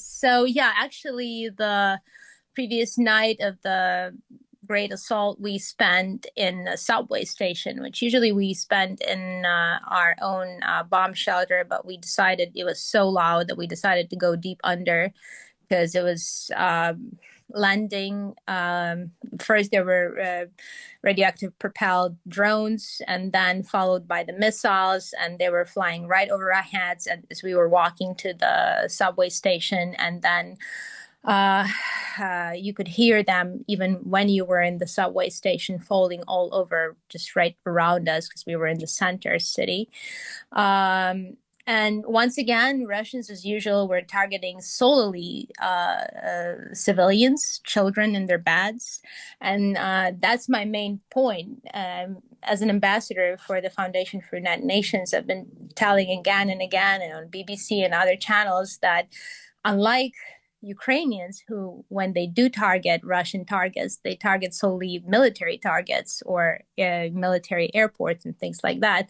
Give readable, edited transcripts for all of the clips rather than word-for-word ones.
So yeah, actually, the previous night of the great assault, we spent in a subway station, which usually we spend in our own bomb shelter, but we decided it was so loud that we decided to go deep under because it was landing. First, there were radioactive propelled drones, and then followed by the missiles, and they were flying right over our heads as we were walking to the subway station. And then uh, you could hear them even when you were in the subway station, falling all over, just right around us, because we were in the center city. And once again, Russians, as usual, were targeting solely civilians, children in their beds. And that's my main point. As an ambassador for the Foundation for United Nations, I've been telling again and again, and on BBC and other channels, that unlike Ukrainians, who, when they do target Russian targets, they target solely military targets or military airports and things like that.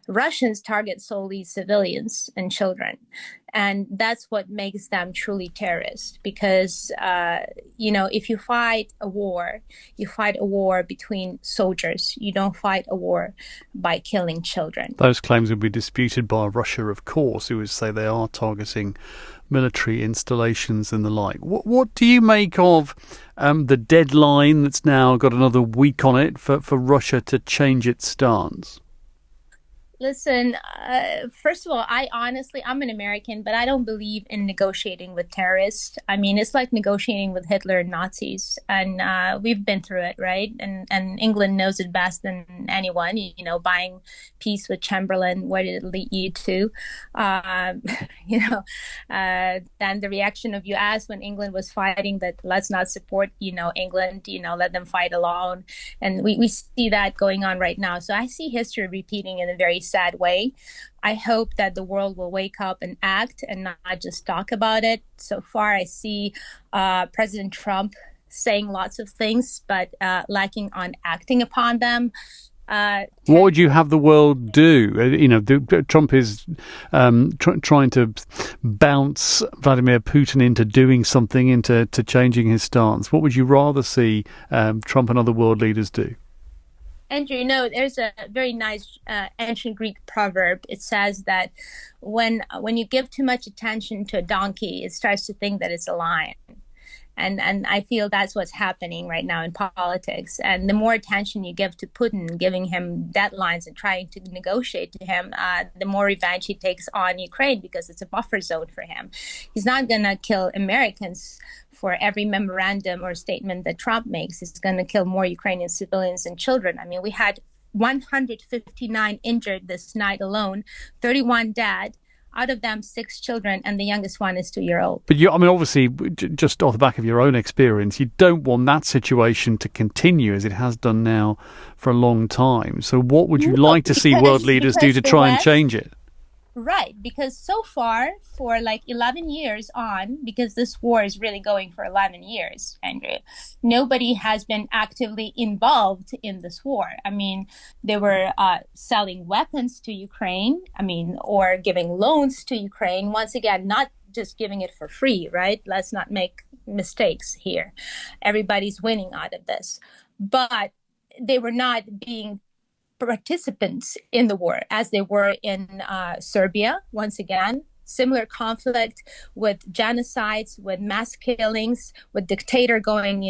Russians target solely civilians and children. And that's what makes them truly terrorists. Because, if you fight a war, you fight a war between soldiers. You don't fight a war by killing children. Those claims will be disputed by Russia, of course, who would say they are targeting military installations and the like. What do you make of the deadline that's now got another week on it for Russia to change its stance? Listen, first of all, I'm an American, but I don't believe in negotiating with terrorists. I mean, it's like negotiating with Hitler and Nazis, and we've been through it, right? And England knows it best than anyone. Buying peace with Chamberlain, where did it lead you to? Then the reaction of US when England was fighting, that let's not support, England, let them fight alone. And we see that going on right now. So I see history repeating in a very sad way. I hope that the world will wake up and act and not just talk about it. So far, I see President Trump saying lots of things, but lacking on acting upon them. What would you have the world do? Trump is trying to bounce Vladimir Putin into doing something, into changing his stance. What would you rather see Trump and other world leaders do? Andrew, there's a very nice ancient Greek proverb. It says that when you give too much attention to a donkey, it starts to think that it's a lion. And I feel that's what's happening right now in politics. And the more attention you give to Putin, giving him deadlines and trying to negotiate to him, the more revenge he takes on Ukraine, because it's a buffer zone for him. He's not going to kill Americans for every memorandum or statement that Trump makes. He's going to kill more Ukrainian civilians and children. I mean, we had 159 injured this night alone, 31 dead. Out of them, 6 children, and the youngest one is 2-year-old. But obviously, just off the back of your own experience, you don't want that situation to continue as it has done now for a long time. So what would you like to see world leaders do to try and change it? Right, because so far, for like 11 years on, because this war is really going for 11 years, Andrew, nobody has been actively involved in this war. I mean, they were selling weapons to Ukraine, or giving loans to Ukraine. Once again, not just giving it for free, right? Let's not make mistakes here. Everybody's winning out of this. But they were not being participants in the war as they were in Serbia. Once again, similar conflict with genocides, with mass killings, with dictator going,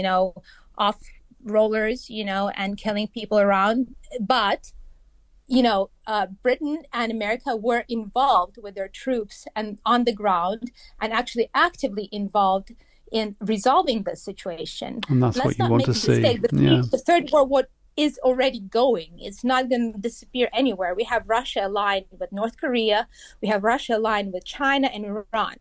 off rollers, and killing people around. But, Britain and America were involved with their troops and on the ground, and actually actively involved in resolving the situation. And that's what you want to see. The Third World War is already going. It's not going to disappear anywhere. We have Russia aligned with North Korea. We have Russia aligned with China and Iran.